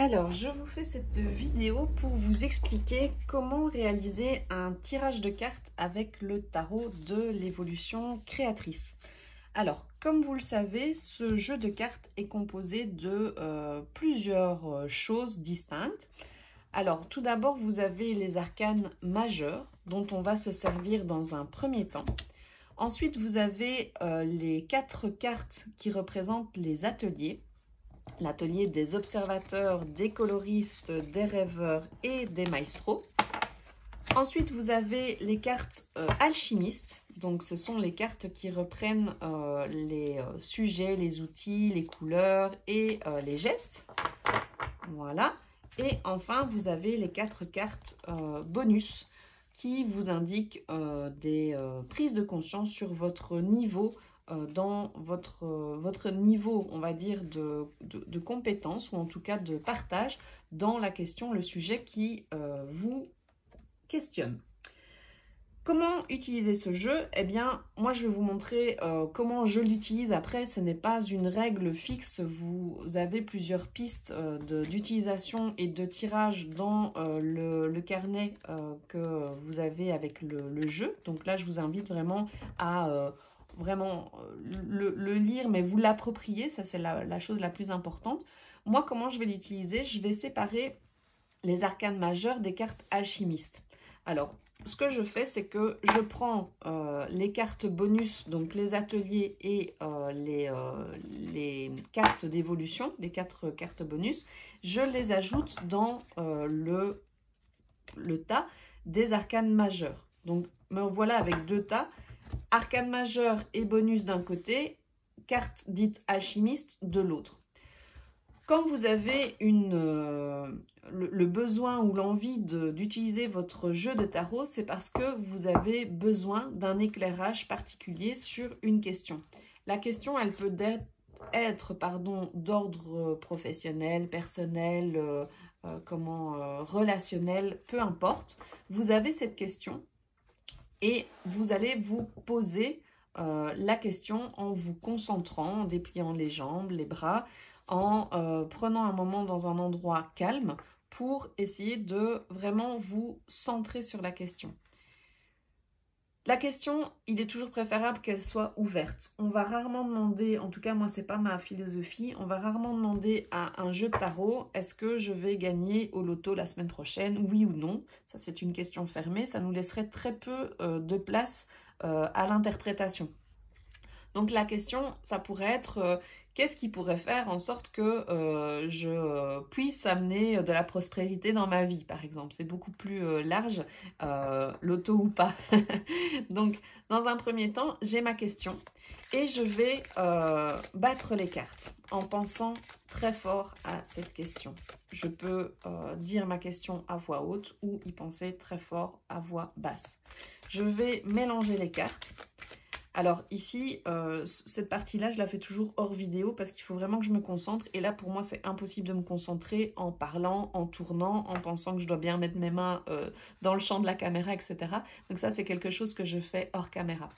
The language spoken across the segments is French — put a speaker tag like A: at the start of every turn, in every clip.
A: Alors, je vous fais cette vidéo pour vous expliquer comment réaliser un tirage de cartes avec le tarot de l'évolution créatrice. Alors, comme vous le savez, ce jeu de cartes est composé de plusieurs choses distinctes. Alors, tout d'abord, vous avez les arcanes majeures dont on va se servir dans un premier temps. Ensuite, vous avez les 4 cartes qui représentent les ateliers. L'atelier des observateurs, des coloristes, des rêveurs et des maestros. Ensuite, vous avez les cartes alchimistes. Donc, ce sont les cartes qui reprennent les sujets, les outils, les couleurs et les gestes. Voilà. Et enfin, vous avez les 4 cartes bonus qui vous indiquent des prises de conscience sur votre niveau dans votre niveau, on va dire, de compétence ou en tout cas de partage dans la question, le sujet qui vous questionne. Comment utiliser ce jeu? Eh bien, moi je vais vous montrer comment je l'utilise. Après, ce n'est pas une règle fixe. Vous avez plusieurs pistes d'utilisation et de tirage dans le carnet que vous avez avec le jeu. Donc là, je vous invite vraiment à le lire, mais vous l'approprier. Ça, c'est la chose la plus importante. Moi, comment je vais l'utiliser? Je vais séparer les arcanes majeures des cartes alchimistes. Alors, ce que je fais, c'est que je prends les cartes bonus, donc les ateliers et les cartes d'évolution, les 4 cartes bonus, je les ajoute dans le tas des arcanes majeures. Donc, me voilà avec 2 tas, arcanes majeures et bonus d'un côté, cartes dites alchimistes de l'autre. Quand vous avez le besoin ou l'envie d'utiliser votre jeu de tarot, c'est parce que vous avez besoin d'un éclairage particulier sur une question. La question, elle peut être d'ordre professionnel, personnel, relationnel, peu importe. Vous avez cette question et vous allez vous poser la question en vous concentrant, en dépliant les jambes, les bras, en prenant un moment dans un endroit calme pour essayer de vraiment vous centrer sur la question. La question, il est toujours préférable qu'elle soit ouverte. On va rarement demander, en tout cas moi c'est pas ma philosophie, on va rarement demander à un jeu de tarot, est-ce que je vais gagner au loto la semaine prochaine, oui ou non? Ça c'est une question fermée, ça nous laisserait très peu de place à l'interprétation. Donc la question, ça pourrait être qu'est-ce qui pourrait faire en sorte que je puisse amener de la prospérité dans ma vie, par exemple. C'est beaucoup plus large, loto ou pas. Donc, dans un premier temps, j'ai ma question et je vais battre les cartes en pensant très fort à cette question. Je peux dire ma question à voix haute ou y penser très fort à voix basse. Je vais mélanger les cartes. Alors ici, cette partie-là, je la fais toujours hors vidéo parce qu'il faut vraiment que je me concentre. Et là, pour moi, c'est impossible de me concentrer en parlant, en tournant, en pensant que je dois bien mettre mes mains dans le champ de la caméra, etc. Donc ça, c'est quelque chose que je fais hors caméra.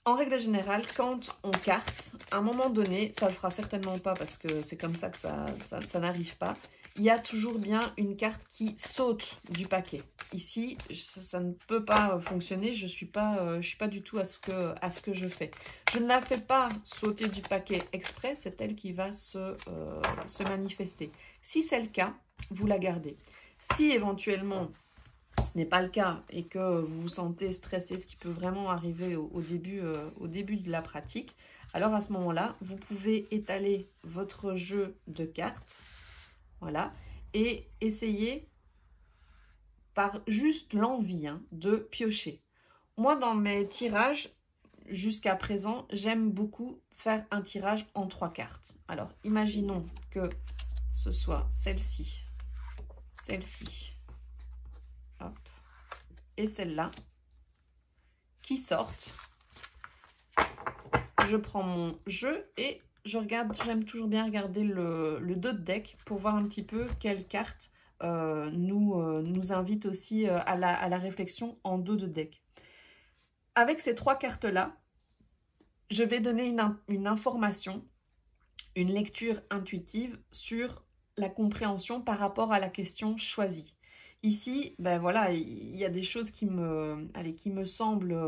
A: En règle générale, quand on carte, à un moment donné, ça ne le fera certainement pas parce que c'est comme ça que ça n'arrive pas, il y a toujours bien une carte qui saute du paquet. Ici, ça ne peut pas fonctionner, je ne suis pas du tout à ce que je fais. Je ne la fais pas sauter du paquet exprès, c'est elle qui va se manifester. Si c'est le cas, vous la gardez. Si éventuellement ce n'est pas le cas et que vous vous sentez stressé, ce qui peut vraiment arriver au début de la pratique, alors à ce moment-là, vous pouvez étaler votre jeu de cartes, voilà, et essayer par juste l'envie de piocher. Moi, dans mes tirages, jusqu'à présent, j'aime beaucoup faire un tirage en 3 cartes. Alors, imaginons que ce soit celle-ci, hop, et celle-là, qui sortent. Je prends mon jeu et je regarde, j'aime toujours bien regarder le dos de deck pour voir un petit peu quelle carte nous invite aussi à la réflexion en dos de deck. Avec ces 3 cartes-là, je vais donner une information, une lecture intuitive sur la compréhension par rapport à la question choisie. Ici, ben voilà, il y a des choses qui me semblent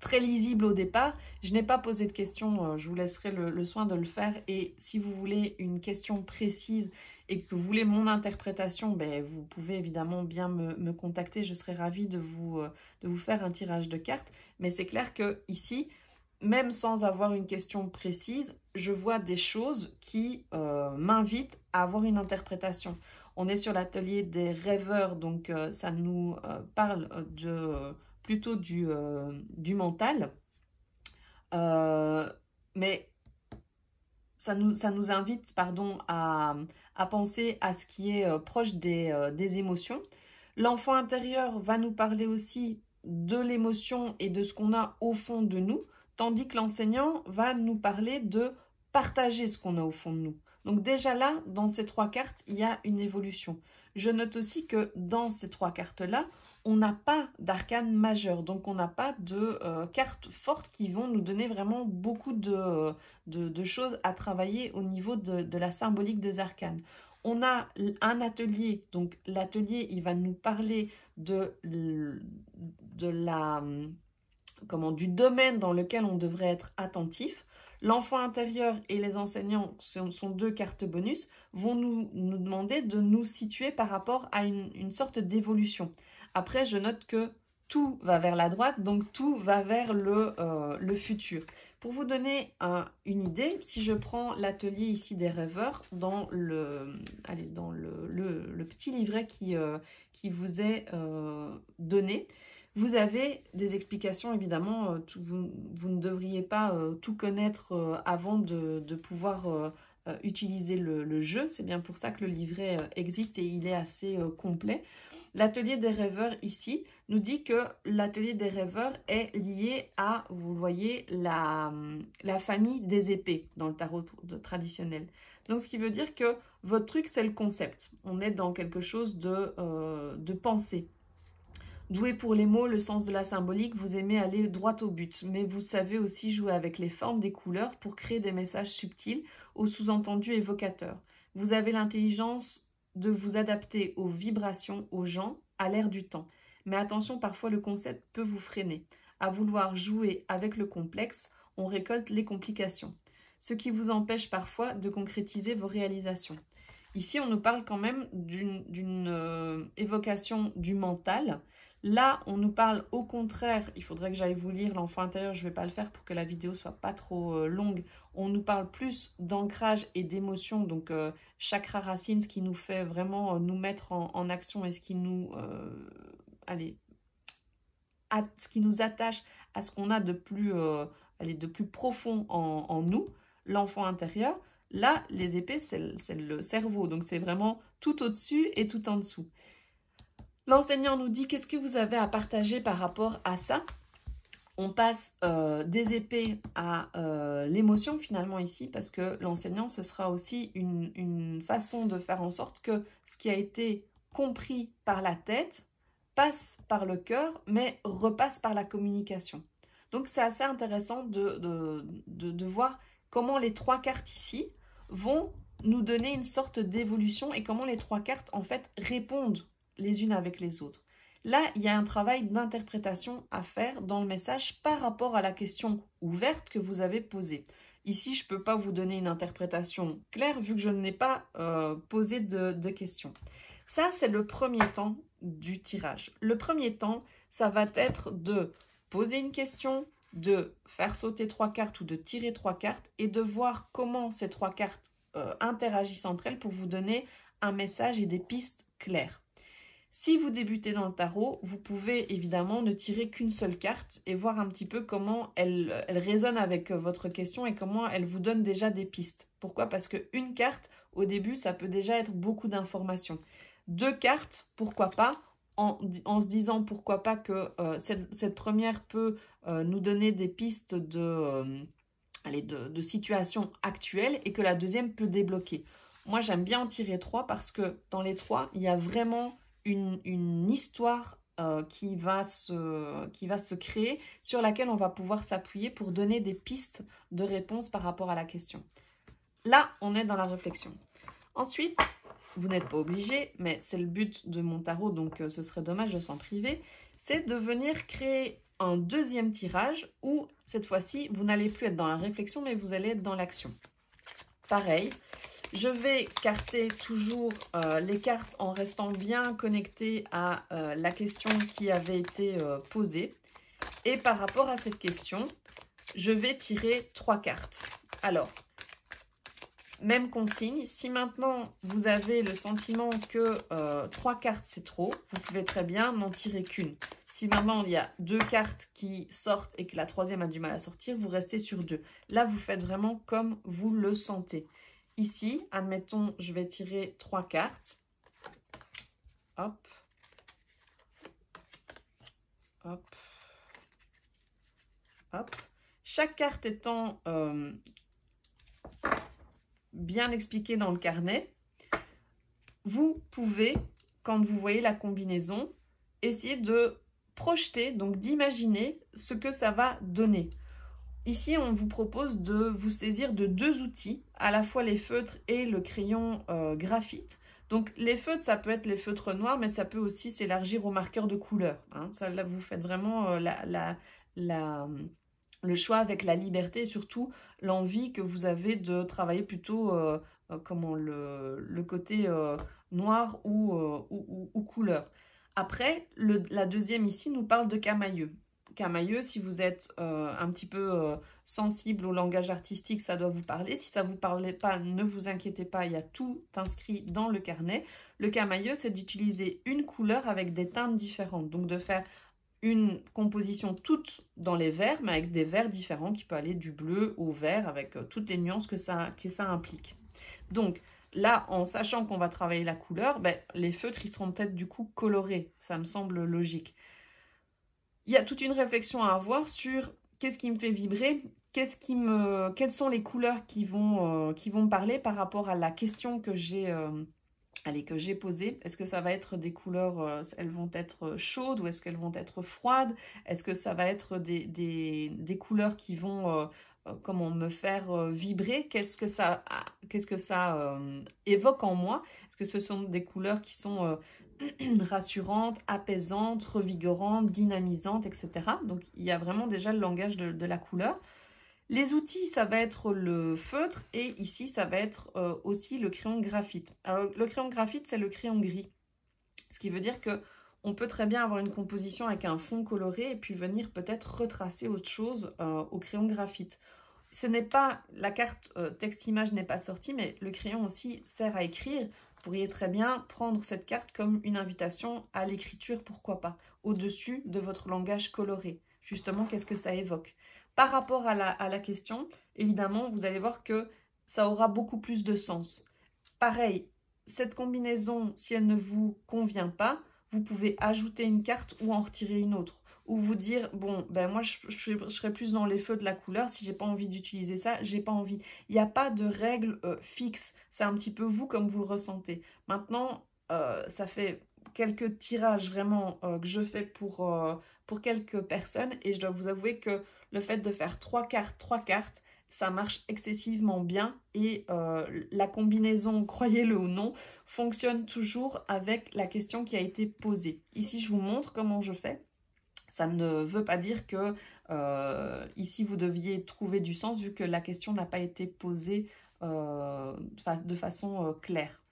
A: très lisibles au départ. Je n'ai pas posé de questions, je vous laisserai le soin de le faire. Et si vous voulez une question précise et que vous voulez mon interprétation, ben, vous pouvez évidemment bien me contacter. Je serai ravie de vous faire un tirage de cartes. Mais c'est clair que ici, même sans avoir une question précise, je vois des choses qui m'invitent à avoir une interprétation. On est sur l'atelier des rêveurs, donc ça nous parle plutôt du mental. Mais ça nous invite, pardon, à penser à ce qui est proche des émotions. L'enfant intérieur va nous parler aussi de l'émotion et de ce qu'on a au fond de nous, tandis que l'enseignant va nous parler de partager ce qu'on a au fond de nous. Donc déjà là, dans ces trois cartes, il y a une évolution. Je note aussi que dans ces trois cartes-là, on n'a pas d'arcane majeur, donc on n'a pas de cartes fortes qui vont nous donner vraiment beaucoup de choses à travailler au niveau de la symbolique des arcanes. On a un atelier, donc l'atelier, il va nous parler du domaine dans lequel on devrait être attentif. L'enfant intérieur et les enseignants, sont deux cartes bonus, vont nous demander de nous situer par rapport à une sorte d'évolution. Après, je note que tout va vers la droite, donc tout va vers le futur. Pour vous donner une idée, si je prends l'atelier ici des rêveurs, dans le petit livret qui vous est donné, vous avez des explications, évidemment, vous ne devriez pas tout connaître avant de pouvoir utiliser le jeu. C'est bien pour ça que le livret existe et il est assez complet. L'atelier des rêveurs ici nous dit que l'atelier des rêveurs est lié à, vous voyez, la famille des épées dans le tarot traditionnel. Donc, ce qui veut dire que votre truc, c'est le concept. On est dans quelque chose de pensée. Doué pour les mots, le sens de la symbolique, vous aimez aller droit au but, mais vous savez aussi jouer avec les formes des couleurs pour créer des messages subtils aux sous-entendus évocateurs. Vous avez l'intelligence de vous adapter aux vibrations, aux gens, à l'air du temps. Mais attention, parfois le concept peut vous freiner. À vouloir jouer avec le complexe, on récolte les complications, ce qui vous empêche parfois de concrétiser vos réalisations. Ici, on nous parle quand même d'une évocation du mental. Là, on nous parle au contraire, il faudrait que j'aille vous lire l'enfant intérieur, je ne vais pas le faire pour que la vidéo soit pas trop longue. On nous parle plus d'ancrage et d'émotion, donc chakra racine, ce qui nous fait vraiment nous mettre en action et ce qui nous, ce qui nous attache à ce qu'on a de plus profond en nous, l'enfant intérieur. Là, les épées, c'est le cerveau, donc c'est vraiment tout au-dessus et tout en dessous. L'enseignant nous dit qu'est-ce que vous avez à partager par rapport à ça. On passe des épées à l'émotion finalement ici, parce que l'enseignant, ce sera aussi une façon de faire en sorte que ce qui a été compris par la tête passe par le cœur, mais repasse par la communication. Donc c'est assez intéressant de voir comment les trois cartes ici vont nous donner une sorte d'évolution et comment les trois cartes en fait répondent les unes avec les autres. Là, il y a un travail d'interprétation à faire dans le message par rapport à la question ouverte que vous avez posée. Ici, je ne peux pas vous donner une interprétation claire vu que je n'ai pas posé de questions. Ça, c'est le premier temps du tirage. Le premier temps, ça va être de poser une question, de faire sauter trois cartes ou de tirer trois cartes et de voir comment ces trois cartes interagissent entre elles pour vous donner un message et des pistes claires. Si vous débutez dans le tarot, vous pouvez évidemment ne tirer qu'une seule carte et voir un petit peu comment elle résonne avec votre question et comment elle vous donne déjà des pistes. Pourquoi? Parce qu'une carte, au début, ça peut déjà être beaucoup d'informations. Deux cartes, pourquoi pas, en se disant pourquoi pas que cette première peut nous donner des pistes de situations actuelles et que la deuxième peut débloquer. Moi, j'aime bien en tirer trois parce que dans les trois, il y a vraiment une histoire qui va se créer, sur laquelle on va pouvoir s'appuyer pour donner des pistes de réponse par rapport à la question. Là, on est dans la réflexion. Ensuite, vous n'êtes pas obligé, mais c'est le but de mon tarot, donc ce serait dommage de s'en priver, c'est de venir créer un deuxième tirage où, cette fois-ci, vous n'allez plus être dans la réflexion, mais vous allez être dans l'action. Pareil, je vais carter toujours les cartes en restant bien connecté à la question qui avait été posée. Et par rapport à cette question, je vais tirer 3 cartes. Alors, même consigne, si maintenant vous avez le sentiment que 3 cartes c'est trop, vous pouvez très bien n'en tirer qu'une. Si maintenant il y a 2 cartes qui sortent et que la troisième a du mal à sortir, vous restez sur 2. Là, vous faites vraiment comme vous le sentez. Ici, admettons, je vais tirer 3 cartes. Hop. Hop. Hop. Chaque carte étant bien expliquée dans le carnet, vous pouvez, quand vous voyez la combinaison, essayer de projeter, donc d'imaginer ce que ça va donner. Ici, on vous propose de vous saisir de 2 outils, à la fois les feutres et le crayon graphite. Donc, les feutres, ça peut être les feutres noirs, mais ça peut aussi s'élargir aux marqueurs de couleur. Hein. Ça, là, vous faites vraiment le choix avec la liberté et surtout l'envie que vous avez de travailler plutôt le côté noir ou couleur. Après, la deuxième ici nous parle de camailleux. Camailleux, si vous êtes un petit peu sensible au langage artistique, ça doit vous parler. Si ça ne vous parle pas, ne vous inquiétez pas, il y a tout inscrit dans le carnet. Le camailleux, c'est d'utiliser une couleur avec des teintes différentes. Donc de faire une composition toute dans les verts, mais avec des verts différents qui peut aller du bleu au vert, avec toutes les nuances que ça implique. Donc là, en sachant qu'on va travailler la couleur, ben, les feutres, ils seront peut-être du coup colorés. Ça me semble logique. Il y a toute une réflexion à avoir sur qu'est-ce qui me fait vibrer, quelles sont les couleurs qui vont me parler par rapport à la question que j'ai posée. Est-ce que ça va être des couleurs, elles vont être chaudes ou est-ce qu'elles vont être froides? Est-ce que ça va être des couleurs qui vont comment me faire vibrer? Qu'est-ce que ça évoque en moi? Est-ce que ce sont des couleurs qui sont rassurante, apaisante, revigorante, dynamisante, etc. Donc, il y a vraiment déjà le langage de la couleur. Les outils, ça va être le feutre et ici, ça va être aussi le crayon graphite. Alors, le crayon graphite, c'est le crayon gris. Ce qui veut dire que on peut très bien avoir une composition avec un fond coloré et puis venir peut-être retracer autre chose au crayon graphite. Ce n'est pas, la carte texte-image n'est pas sortie, mais le crayon aussi sert à écrire. Vous pourriez très bien prendre cette carte comme une invitation à l'écriture, pourquoi pas, au-dessus de votre langage coloré. Justement, qu'est-ce que ça évoque? Par rapport à la question, évidemment, vous allez voir que ça aura beaucoup plus de sens. Pareil, cette combinaison, si elle ne vous convient pas, vous pouvez ajouter une carte ou en retirer une autre. Ou vous dire, bon, ben moi, je serais plus dans les feux de la couleur. Si j'ai pas envie d'utiliser ça, j'ai pas envie. Il n'y a pas de règle fixe. C'est un petit peu vous comme vous le ressentez. Maintenant, ça fait quelques tirages vraiment que je fais pour quelques personnes. Et je dois vous avouer que le fait de faire 3 cartes, ça marche excessivement bien. Et la combinaison, croyez-le ou non, fonctionne toujours avec la question qui a été posée. Ici, je vous montre comment je fais. Ça ne veut pas dire que ici vous deviez trouver du sens vu que la question n'a pas été posée de façon claire.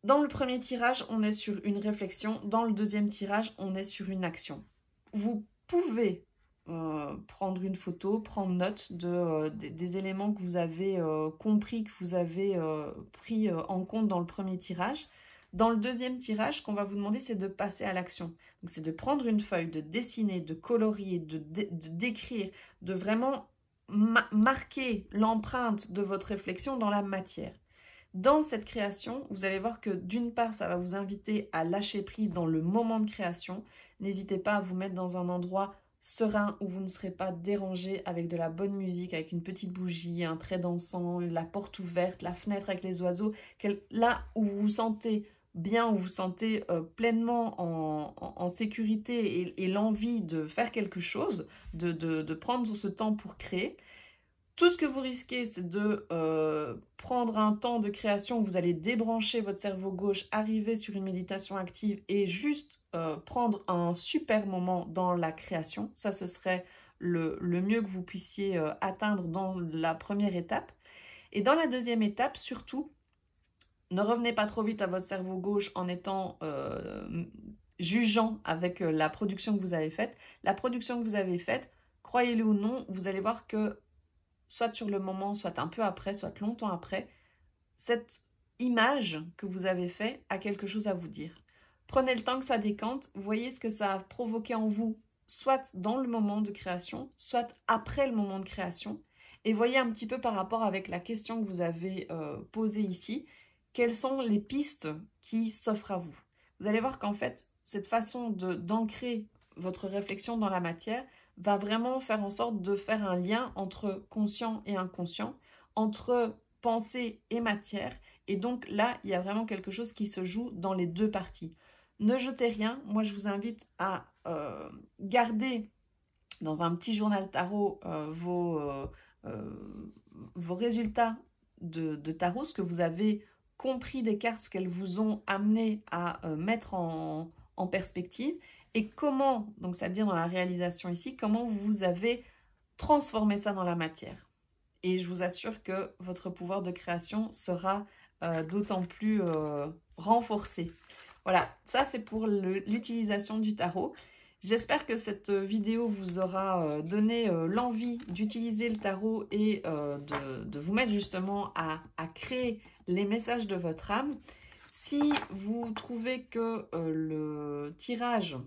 A: Dans le premier tirage, on est sur une réflexion. Dans le deuxième tirage, on est sur une action. Vous pouvez prendre une photo, prendre note des éléments que vous avez compris, que vous avez pris en compte dans le premier tirage. Dans le deuxième tirage, ce qu'on va vous demander, c'est de passer à l'action. Donc, c'est de prendre une feuille, de dessiner, de colorier, de d'écrire, de vraiment marquer l'empreinte de votre réflexion dans la matière. Dans cette création, vous allez voir que d'une part, ça va vous inviter à lâcher prise dans le moment de création. N'hésitez pas à vous mettre dans un endroit serein où vous ne serez pas dérangé avec de la bonne musique, avec une petite bougie, un trait d'encens, la porte ouverte, la fenêtre avec les oiseaux. Là où vous vous sentez bien, où vous vous sentez pleinement en sécurité et l'envie de faire quelque chose, de prendre ce temps pour créer. Tout ce que vous risquez, c'est de prendre un temps de création où vous allez débrancher votre cerveau gauche, arriver sur une méditation active et juste prendre un super moment dans la création. Ça, ce serait le mieux que vous puissiez atteindre dans la première étape. Et dans la deuxième étape, surtout, ne revenez pas trop vite à votre cerveau gauche en étant jugeant avec la production que vous avez faite. La production que vous avez faite, croyez-le ou non, vous allez voir que soit sur le moment, soit un peu après, soit longtemps après, cette image que vous avez faite a quelque chose à vous dire. Prenez le temps que ça décante, voyez ce que ça a provoqué en vous, soit dans le moment de création, soit après le moment de création, et voyez un petit peu par rapport avec la question que vous avez posée ici, quelles sont les pistes qui s'offrent à vous. Vous allez voir qu'en fait, cette façon d'ancrer votre réflexion dans la matière va vraiment faire en sorte de faire un lien entre conscient et inconscient, entre pensée et matière. Et donc là, il y a vraiment quelque chose qui se joue dans les deux parties. Ne jetez rien. Moi, je vous invite à garder dans un petit journal tarot vos résultats de tarot, ce que vous avez compris des cartes, ce qu'elles vous ont amené à mettre en perspective et comment, donc c'est-à-dire dans la réalisation ici, comment vous avez transformé ça dans la matière. Et je vous assure que votre pouvoir de création sera d'autant plus renforcé. Voilà, ça c'est pour l'utilisation du tarot. J'espère que cette vidéo vous aura donné l'envie d'utiliser le tarot et de vous mettre justement à créer les messages de votre âme. Si vous trouvez que le tirage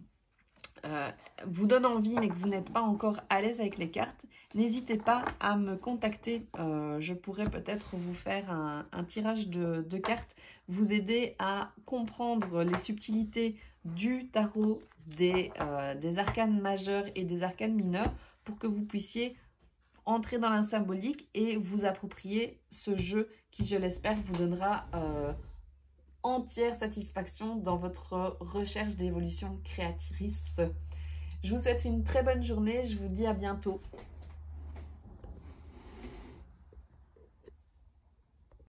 A: vous donne envie mais que vous n'êtes pas encore à l'aise avec les cartes, n'hésitez pas à me contacter. Je pourrais peut-être vous faire un tirage de cartes, vous aider à comprendre les subtilités du tarot, des arcanes majeurs et des arcanes mineurs pour que vous puissiez entrer dans la symbolique et vous approprier ce jeu qui, je l'espère, vous donnera entière satisfaction dans votre recherche d'évolution créatrice. Je vous souhaite une très bonne journée, je vous dis à bientôt.